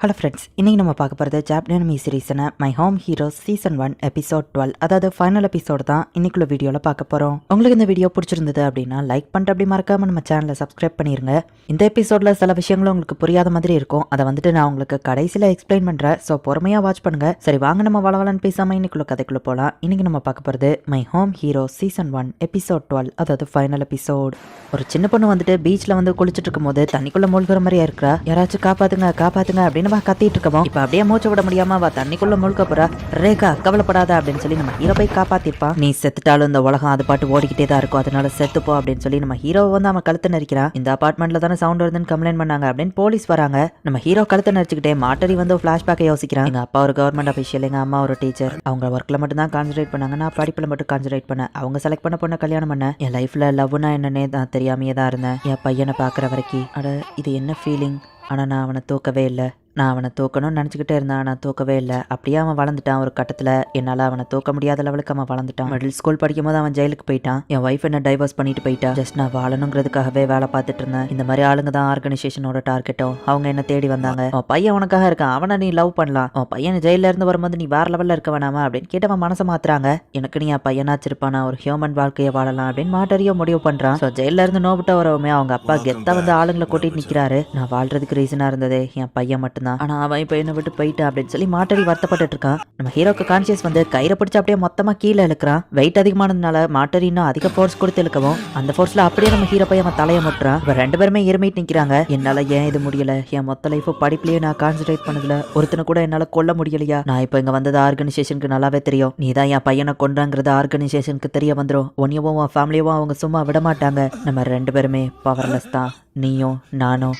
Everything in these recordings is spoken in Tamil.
ஹலோ ஃப்ரெண்ட்ஸ், இன்றைக்கி நம்ம பார்க்க போகிறது ஜாப்பனீஸ் சீரீஸான my home heroes season 1 episode 12, அதாவது ஃபைனல் எபிசோடு தான் இன்னைக்குள்ள வீடியோவில் பார்க்க போகிறோம். உங்களுக்கு இந்த வீடியோ பிடிச்சிருந்தது அப்படின்னா லைக் பண்ணிட்டு அப்படி மறக்காமல் நம்ம சேனலை சப்ஸ்கிரைப் பண்ணிடுங்க. இந்த எபிசோடில் சில விஷயங்களும் உங்களுக்கு புரியாத மாதிரி இருக்கும். அதை வந்துட்டு நான் உங்களுக்கு கடைசியில் எக்ஸ்பிளைன் பண்ணுறேன். ஸோ பொறுமையாக வாட்ச் பண்ணுங்கள். சரி வாங்க நம்ம வளவலன்னு பேசாமல் இன்னைக்குள்ள கதைக்குள்ளே போகலாம். இன்றைக்கி நம்ம பார்க்க போகிறது my home heroes season 1 episode 12, அதாவது ஃபைனல் எபிசோட். ஒரு சின்ன பொண்ணு வந்துட்டு பீச்சில் வந்து குளிச்சுட்டு இருக்கும் போது தண்ணிக்குள்ளே மூழ்கிற மாதிரியா இருக்கிறா. யாராச்சும் காப்பாத்துங்க காப்பாத்துங்க அப்படின்னு கத்திட்டு இருக்கோம். இப்ப அப்படியே மூச்சு விட முடியாம அவ தண்ணிக்குள்ள முழுக்க போறா. ரேகா கவலைப்படாத அப்படின்னு சொல்லி நம்ம ஹீரோ போய் காப்பாத்திருப்பான். நீ செத்துட்டாலும் இந்த உலகம் அது பாட்டு ஓடிக்கிட்டே தான் இருக்கும், அதனால செத்துப்போ அப்படின்னு சொல்லி நம்ம ஹீரோ வந்து அவன் கழுத்தை நெரிக்கிறான். இந்த அபார்ட்மெண்ட்ல தானே சவுண்ட் வருதுன்னு கம்ப்ளைண்ட் பண்ணாங்க அப்படின்னு போலீஸ் வராங்க. நம்ம ஹீரோ கழுத்தை நெரிச்சுக்கிட்டே மாட்டரி வந்து பிளாஷ்பேக்கை யோசிக்கிறான். எங்க அப்பா ஒரு கவர்மெண்ட் அபிஷியல், எங்க அம்மா ஒரு டீச்சர். அவங்க ஒர்க்ல மட்டும் தான் கான்சன்ட்ரேட் பண்ணாங்க, நான் படிப்புல மட்டும் கான்சன்ட்ரேட் பண்ணேன். அவங்க செலக்ட் பண்ண பொண்ணை கல்யாணம் பண்ண. என் லைஃப்ல லவ்னா என்னன்னே தான் தெரியாமையே தான் இருந்தேன். என் பையனை பாக்குற வரைக்கும் அட இது என்ன ஃபீலிங். ஆனா நான் அவனை தூக்கவே இல்லை. நான் அவனை தூக்கணும்னு நினச்சிக்கிட்டே இருந்தான், நான் தூக்கவே இல்லை. அப்படியே அவன் வளர்ந்துட்டான். ஒரு கட்டத்தில் என்னால் அவனை தூக்க முடியாத லெவலுக்கு அவன் வளர்ந்துட்டான். மிடில் ஸ்கூல் படிக்கும் போது அவன் ஜெயிலுக்கு போயிட்டான். என் ஒய்ஃப் என்ன டைவர்ஸ் பண்ணிட்டு போயிட்டா. ஜஸ்ட் நான் வாழணுங்கிறதுக்காகவே வேலை பார்த்துட்டு இருந்தேன். இந்த மாதிரி ஆளுங்க தான் ஆர்கனைசேஷனோட டார்கெட்டும். அவங்க என்ன தேடி வந்தாங்க. அவன் பையன் உனக்காக இருக்கான், அவனை நீ லவ் பண்ணலாம். அவன் பையன் ஜெயில இருந்து வரும்போது நீ வேற லெவலில் இருக்க வேணாமா அப்படின்னு கேட்டு அவன் மனசை மாத்துறாங்க. எனக்கு நீ என் பையனாச்சிருப்பானா, ஒரு ஹியூமன் வாழ்க்கையை வாழலாம் அப்படின்னு மாட்டறியோ முடிவு பண்றான். ஸோ ஜெயில இருந்து நோபிட்ட வரவுமே அவங்க அப்பா கெத்தா வந்து ஆளுங்களை கூட்டிட்டு நிற்கிறாரு. நான் வாழ்றதுக்கு ரீசனா இருந்ததே என் பையன் மட்டும்தான். ஆனா அவன் இப்போ என்ன விட்டு போயிட்டா அப்படின்னு சொல்லி மாட்டரி வருத்தப்பட்டு இருக்கான். நம்ம ஹீரோக்கு கான்சியஸ் வந்து கயிறை பிடிச்சு அப்படியே மொத்தமா கீழே இழுக்கிறான். வெயிட் அதிகமானதுனால மாட்டரி இன்னும் அதிக ஃபோர்ஸ் கொடுத்து இழுக்கவும் அந்த ஃபோர்ஸ்ல அப்படியே நம்ம ஹீரோ போய் அவன் தலையை முட்டுறான். இப்போ ரெண்டு பேருமே இருமிட்டு நிக்கிறாங்க. என்னால ஏன் இது முடியல, என் மொத்த லைஃப் படிப்புலயே நான் கான்சென்ட்ரேட் பண்ணதுல ஒருத்தனை கூட என்னால கொல்ல முடியலையா. நான் இப்போ இங்க வந்தது ஆர்கனைசேஷனுக்கு நல்லாவே தெரியும். நீ தான் என் பையனை கொண்டாங்கிறது ஆர்கனைசேஷனுக்கு தெரிய வந்துடும். உன்னையவும் உன் ஃபேமிலியவும் அவங்க சும்மா விட மாட்டாங்க. நம்ம ரெண்டு பேருமே பவர்லெஸ் தான், நீயும் நானும்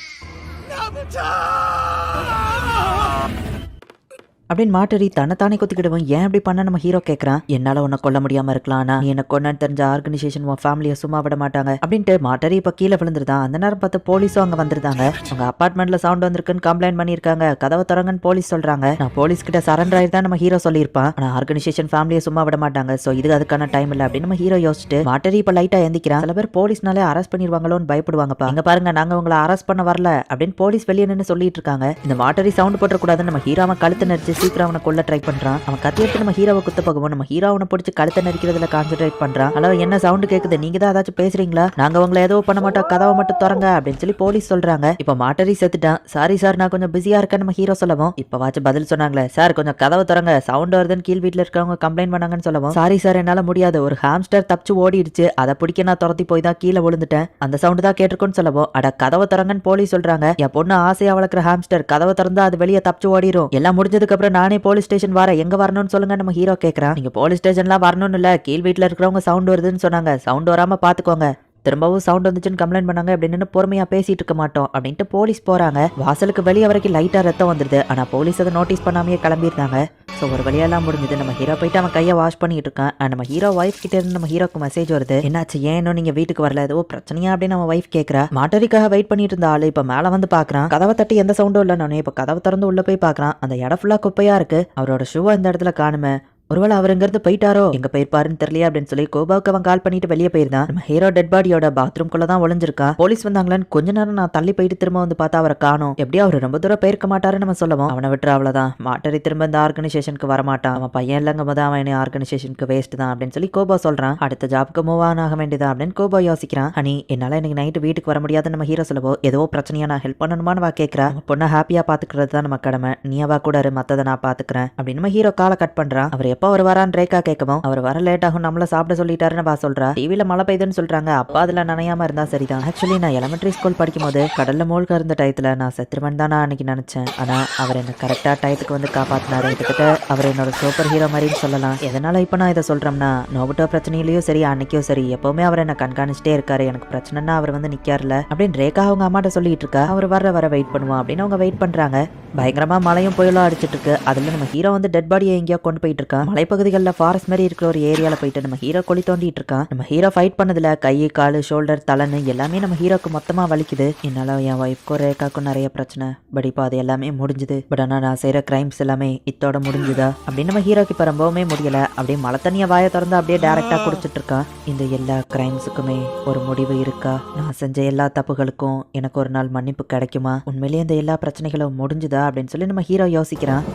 அப்படின்னு மாட்டரி தன்னைத்தானே குத்திக்கிடுவோம். ஏன் இப்படி பண்ண நம்ம ஹீரோ கேட்கறான். என்னால உன்னை கொல்ல முடியாம இருக்கலாம், நீ என்ன கொண்டான்னு தெரிஞ்ச ஆர்கனைசேஷன் உன் ஃபேமிலியை சும்மா விட மாட்டாங்க அப்படின்ட்டு மாட்டரி இப்ப கீழே விழுந்துருதான். அந்த நேரம் பார்த்து போலீஸும் அங்க வந்துருந்தாங்க. அவங்க அபார்ட்மெண்ட்ல சவுண்ட் வந்திருக்குன்னு கம்ப்ளைண்ட் பண்ணிருக்காங்க. கதவை திறங்கன்னு போலீஸ் சொல்றாங்க. நான் போலீஸ் கிட்ட சரண்டர் ஆயிருதான் நம்ம ஹீரோ சொல்லியிருப்பான். ஆனா ஆர்கனைசேஷன் ஃபேமிலியை சும்மா விட மாட்டாங்க. சோ இது அதுக்கான டைம் இல்ல அப்படின்னு நம்ம ஹீரோ யோசிச்சுட்டு மாட்டரி இப்ப லைட்டா எந்திக்கிறான். சில பேர் போலீஸ்னாலே அரெஸ்ட் பண்ணிடுவாங்களோன்னு பயப்படுவாங்கப்பா. இங்க பாருங்க, நாங்க உங்களை அரெஸ்ட் பண்ண வரல அப்படின்னு போலீஸ் வெளியே நின்று சொல்லிட்டு இருக்காங்க. இந்த மாட்டரி சவுண்ட் போட்டக்கூடாதுன்னு நம்ம ஹீரோ அவன் கழுத்து நெரிச்சு சீக்கிரம் அவனை கொல்ல ட்ரை பண்றான். அவன் கத்தி எடுத்து நம்ம ஹீரோவை குத்த போகவும் நம்ம ஹீரோ அவனை பிடிச்சி கழுத்தை நெரிக்கிறதுல கான்சென்ட்ரேட் பண்றான். அளவு என்ன சவுண்ட் கேக்குது, நீங்க தான் ஏதாச்சும் பேசுறீங்களா, நாங்க உங்களை ஏதோ பண்ண மாட்டோம், கதவை மட்டும் திறங்க அப்படின்னு சொல்லி போலீஸ் சொல்றாங்க. இப்ப மாட்டரி செத்துட்டான். சாரி சார், நான் கொஞ்சம் பிஸியா இருக்கேன்னு நம்ம ஹீரோ சொல்லவும் இப்ப வாச்சு பதில் சொன்னாங்களே, சார் கொஞ்சம் கதவை திறங்க, சவுண்ட் வருதுன்னு கீழ் வீட்டுல இருக்கவங்க கம்ப்ளைண்ட் பண்ணாங்கன்னு சொல்லவும், சாரி சார் என்னால முடியாது, ஒரு ஹாம்ஸ்டர் தப்பிச்சு ஓடிடுச்சு, அதை பிடிக்க நான் துரத்தி போய் தான் கீழே விழுந்துட்டேன், அந்த சவுண்ட் தான் கேட்டிருக்குன்னு சொல்லவும், அட கதவை திறங்கன்னு போலீஸ் சொல்றாங்க. என் பொண்ணு ஆசையா வளர்க்குற ஹாம்ஸ்டர், கதவை திறந்தா அது வெளியே தப்பிச்சு ஓடிடும். எல்லாம் முடிஞ்சதுக்கு அப்புறம் நானே போலீஸ் ஸ்டேஷன் வர, எங்க வரணும்னு சொல்லுங்க நம்ம ஹீரோ கேக்குறான். நீங்க போலீஸ் ஸ்டேஷன்லாம் வரணும்னு இல்ல, கீழ் வீட்டுல இருக்கிறவங்க சவுண்ட் வருதுன்னு சொன்னாங்க, சவுண்ட் வராம பாத்துக்கோங்க, திரும்பவும் சவுண்ட் வந்துச்சுன்னு கம்ப்ளைண்ட் பண்ணாங்க அப்படின்னு பொறுமையா பேசிட்டு இருக்க மாட்டோம் அப்படின்ட்டு போலீஸ் போறாங்க. வாசலுக்கு வெளியே வரைக்கும் லைட்டா ரத்தம் வந்துருது. ஆனா போலீஸ் அதை நோட்டீஸ் பண்ணாமே கிளம்பிருந்தாங்க. ஸோ ஒரு வழியெல்லாம் முடிஞ்சது. நம்ம ஹீரோ போயிட்டு அவன் கையை வாஷ் பண்ணிட்டு இருக்கான். நம்ம ஹீரோ ஒய்ஃப் கிட்ட இருந்து நம்ம ஹீரோக்கு மெசேஜ் வருது. என்னாச்சு, ஏன் நீங்க வீட்டுக்கு வரல, ஏதோ பிரச்சனையா அப்படின்னு நம்ம ஒய்ஃப் கேட்கறா. மாட்டரிக்காக வெயிட் பண்ணிட்டு இருந்த ஆளு இப்ப மேல வந்து பாக்குறான். கதவை தட்டி எந்த சவுண்டும் இல்லைன்னு இப்ப கதவை திறந்து உள்ள போய் பாக்குறான். அந்த இடம் ஃபுல்லா குப்பையா இருக்கு. அவரோட ஷூவை இந்த இடத்துல காணுமே, ஒருவேளை அவர் இங்கிருந்து போயிட்டாரோ, எங்க போயிருப்பாருன்னு தெரியலையா அப்படின்னு சொல்லி கோபாவுக்கு அவன் கால் பண்ணிட்டு வெளியே போயிருந்தான். நம்ம ஹீரோ டெட் பாடியோட பாத்ரூம்குள்ள தான் ஒளிஞ்சிருக்கான். போலீஸ் வந்தாங்களான்னு கொஞ்ச நேரம் நான் தள்ளி போயிட்டு திரும்ப வந்து பார்த்தா அவரை காணோம். எப்படியும் அவர் ரொம்ப தூரம் போயிருக்க மாட்டாருன்னு நம்ம சொல்லவும், அவனை விட்டுற அவ்வளவுதான், மாட்டரி திரும்ப இந்த ஆர்கனைசேஷனுக்கு வரமாட்டான், அவன் பையன் இல்லங்க போது அவன் என்ன ஆர்கனைசேஷனுக்கு வேஸ்ட் தான் அப்படின்னு சொல்லி கோபா சொல்றான். அடுத்த ஜாப்க்கு மூவ் ஆன் ஆக வேண்டியதா அப்படின்னு கோபா யோசிக்கிறான். அனி என்னால இன்னைக்கு நைட்டு வீட்டுக்கு வர முடியாதுன்னு நம்ம ஹீரோ சொல்லவோ, ஏதோ பிரச்சனையா நான் ஹெல்ப் பண்ணணுமான்னு வா கேட்கறா. பொண்ணை ஹாப்பியா பாத்துக்கிறது தான் நம்ம கடமை, நீ அவா கூட மத்ததை நான் பாத்துக்கிறேன் அப்படின்னு நம்ம ஹீரோ காலை கட் பண்றான். அவர் எப்போ வருவாரான்னு ரேகா கேட்கவும், அவர் வர லேட் ஆகும், நம்மள சாப்பிட சொல்லிட்டாருன்னு வா சொல்றா. டிவில மழை பெய்யுதுன்னு சொல்றாங்க, அப்பா அதுல நனையாம இருந்தா சரிதான். ஆக்சுவலி நான் எலிமெண்டரி ஸ்கூல் படிக்கும் போது கடல்ல மூழ்க இருந்த டயத்துல நான் செத்துருவன் தான் நான் அன்னைக்கு நினைச்சேன். ஆனா அவர் என்ன கரெக்டா டயத்துக்கு வந்து காப்பாத்தினாரு. கிட்டத்தட்ட அவர் என்னோட சூப்பர் ஹீரோ மாதிரின்னு சொல்லலாம். எதனால இப்ப நான் இதை சொல்றேன்னா, நோபுட்டோ பிரச்சனையிலயும் சரி அன்னைக்கும் சரி எப்பவுமே அவர் என்ன கண்காணிச்சிட்டே இருக்காரு. எனக்கு பிரச்சனைன்னா அவர் வந்து நிக்காருல அப்படின்னு ரேகா அவங்க அம்மாட்ட சொல்லிட்டு இருக்கா. அவர் வர வெயிட் பண்ணுவோம் அப்படின்னு அவங்க வெயிட் பண்றாங்க. பயங்கரமா மழையும் புயலும் அடிச்சிட்டு இருக்கு. அதுல நம்ம ஹீரோ வந்து டெட் பாடியை எங்கேயோ கொண்டு போயிட்டு இருக்கான். மலைப்பகுதிகளில் ஃபாரஸ்ட் மாதிரி இருக்கிற ஒரு ஏரியால போயிட்டு நம்ம ஹீரோ குழி தோண்டிட்டு இருக்கான். நம்ம ஹீரோ ஃபைட் பண்ணதுல கை காலு ஷோல்டர் தலைன்னு எல்லாமே நம்ம ஹீரோக்கு மொத்தமா வலிக்குது. என்னால என் ஒய்ஃப்க்கும் ரேகாக்கும் நிறைய பிரச்சனை. பட் இப்போ அது எல்லாமே முடிஞ்சுது. பட் ஆனா நான் செய்யற கிரைம்ஸ் எல்லாமே இத்தோட முடிஞ்சுதா அப்படின்னு நம்ம ஹீரோக்கு இப்ப ரொம்பவுமே முடியல. அப்படியே மழை தண்ணிய வாயை திறந்து அப்படியே டைரக்டா குடிச்சிட்டு இருக்கான். இந்த எல்லா கிரைம்ஸுக்குமே ஒரு முடிவு இருக்கா? நான் செஞ்ச எல்லா தப்புகளுக்கும் எனக்கு ஒரு நாள் மன்னிப்பு கிடைக்குமா? உண்மையிலேயே இந்த எல்லா பிரச்சனைகளும் முடிஞ்சுதா அப்படின்னு சொல்லி நம்ம ஹீரோ யோசிக்கிறான்.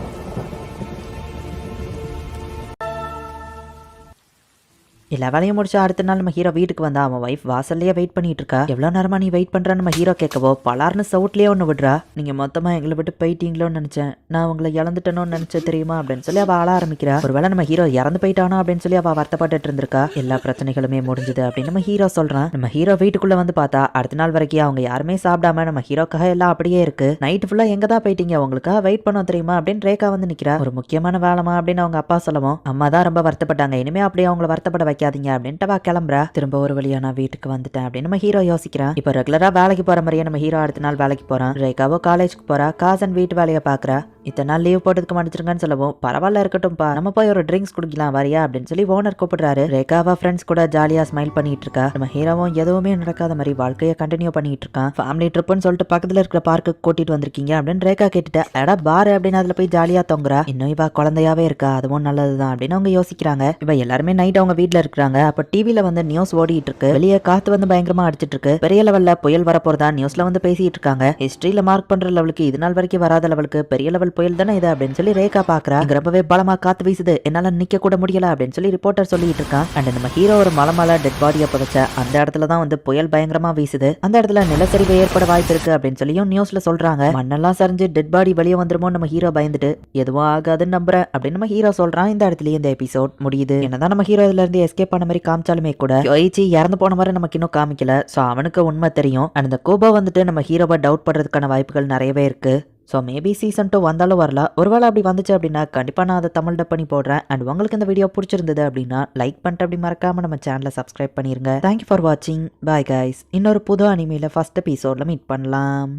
எல்லா வேலையும் முடிச்சு அடுத்த நாள் நம்ம ஹீரோ வீட்டுக்கு வந்தா அவன் ஒய்ஃப் வாசல்லையே வெயிட் பண்ணிட்டு இருக்கா. எவ்வளவு நேரமா நீ வெயிட் பண்ற நம்ம ஹீரோ கேட்கவோ பலார்னு சவுட்லயே ஒண்ணு விடுறா. நீங்க மொத்தமா எங்களை விட்டு போயிட்டீங்களோன்னு நினைச்சேன். நான் உங்களை இழந்துட்டேனோன்னு நினைச்ச தெரியுமா அப்படின்னு சொல்லி அவ ஆள ஆரம்பிக்கிறா. ஒருவேளை நம்ம ஹீரோ இறந்து போயிட்டானோ அப்படின்னு சொல்லி அவ வருத்தப்பட்டு இருந்திருக்கா. எல்லா பிரச்சனைகளுமே முடிஞ்சுது அப்படின்னு நம்ம ஹீரோ சொல்றான். நம்ம ஹீரோ வீட்டுக்குள்ள வந்து பார்த்தா அடுத்த நாள் வரைக்கும் அவங்க யாருமே சாப்பிடாம நம்ம ஹீரோக்காக எல்லாம் அப்படியே இருக்கு. நைட் ஃபுல்லா எங்க தான் போயிட்டீங்க, உங்களுக்காக வெயிட் பண்ணோம் தெரியுமா அப்படின்னு ரேகா வந்து நிக்கிறா. ஒரு முக்கியமான வேலைமா அப்படின்னு அவங்க அப்பா சொல்லவும் அம்மா தான் ரொம்ப வருத்தப்பட்டாங்க. இனிமே அப்படியே அவங்கள வருத்தப்பட வைக்காதீங்க அப்படின்ட்டு கிளம்புறா. திரும்ப ஒரு வழியா நான் வீட்டுக்கு வந்துட்டேன் அப்படின்னு நம்ம ஹீரோ யோசிக்கிறான். இப்போ ரெகுலரா வேலைக்கு போற மாதிரியே நம்ம ஹீரோ அடுத்த நாள் வேலைக்கு போறான். ரேகாவோ காலேஜ்க்கு போறா. காசன் வீட்டு வேலையை பாக்குறா. இத்தனை நாள் லீவ் போட்டதுக்கு மன்னிச்சிருங்கன்னு சொல்லவும் பரவாயில்ல இருக்கட்டும்பா, நம்ம போய் ஒரு ட்ரிங்க்ஸ் குடிக்கலாம் வரியா அப்படின்னு சொல்லி ஓனர் கூப்பிடுறாரு. ரேகாவா ஃப்ரெண்ட்ஸ் கூட ஜாலியா ஸ்மைல் பண்ணிட்டு இருக்கா. நம்ம ஹீரோவும் எதுவுமே நடக்காத மாதிரி வாழ்க்கையை கண்டினியூ பண்ணிட்டு இருக்கான். ஃபேமிலி ட்ரிப்னு சொல்லிட்டு பக்கத்துல இருக்கிற பார்க்கு கூட்டிட்டு வந்திருக்கீங்க அப்படின்னு ரேகா கேட்டுட்டா. எடா பாரு அப்படின்னு அதுல போய் ஜாலியா தொங்குறா. இன்னும் இவ குழந்தையாவே இருக்கா, அதுவும் நல்லதுதான் அப்படின்னு அவங்க யோசிக்கிறாங்க. இவ எல்லாருமே நைட் அவங்க வீட்டுல இருக்கிறாங்க. அப்ப டிவில வந்து நியூஸ் ஓடிட்டு இருக்கு. வெளியே காத்து வந்து பயங்கரமா அடிச்சிட்டு இருக்கு. பெரிய லெவல்ல புயல் வரப்போறதா நியூஸ்ல வந்து பேசிட்டு இருக்காங்க. ஹிஸ்டரியில மார்க் பண்ற லெவலுக்கு இது நாள் வரைக்கும் வராத லெவலுக்கு பெரிய லெவல் புயல் தானே இது அப்படின்னு சொல்லி ரேகா பாக்குறா. இங்க ரொம்பவே பலமா காத்து வீசுது, என்னால நிக்க கூட முடியல அப்படின்னு சொல்லி ரிப்போர்ட்டர் சொல்லிட்டு இருக்கான். அண்ட் நம்ம ஹீரோ ஒரு மலை டெட் பாடியை புதைச்ச அந்த இடத்துல தான் வந்து புயல் பயங்கரமா வீசுது. அந்த இடத்துல நிலச்சரிவு ஏற்பட வாய்ப்பு இருக்கு அப்படின்னு சொல்லியும் நியூஸ்ல சொல்றாங்க. மண்ணெல்லாம் சரிஞ்சு டெட் பாடி வெளியே வந்துருமோ நம்ம ஹீரோ பயந்துட்டு எதுவும் ஆகாதுன்னு நம்புறேன் அப்படின்னு நம்ம ஹீரோ சொல்றான். இந்த இடத்துலயே இந்த எபிசோட் முடியுது. என்னதான் நம்ம ஹீரோ இதுல இருந்து எஸ்கேப் பண்ண மாதிரி காமிச்சாலுமே கூட யோயிச்சி இறந்து போன மாதிரி நமக்கு இன்னும் காமிக்கல. சோ அவனுக்கு உண்மை தெரியும். அண்ட் இந்த கோபா வந்துட்டு நம்ம ஹீரோவை டவுட் பண்றதுக்கான வாய்ப்புகள் நிறையவே இருக்கு. ஸோ மேபி சீசன் 2 வந்தாலும் வரலாம். ஒருவேளை அப்படி வந்துச்சு அப்படின்னா கண்டிப்பாக நான் அதை தமிழ் டப் பண்ணி போடுறேன். அண்ட் உங்களுக்கு இந்த வீடியோ பிடிச்சிருந்தது அப்படின்னா லைக் பண்ணிட்டு அப்படி மறக்காம நம்ம சேனலை சப்ஸ்கிரைப் பண்ணிருங்க. தேங்க்யூ ஃபார் வாட்சிங். Bye guys. இன்னொரு புது அனிமையில் ஃபர்ஸ்ட் எபிசோட்ல மீட் பண்ணலாம்.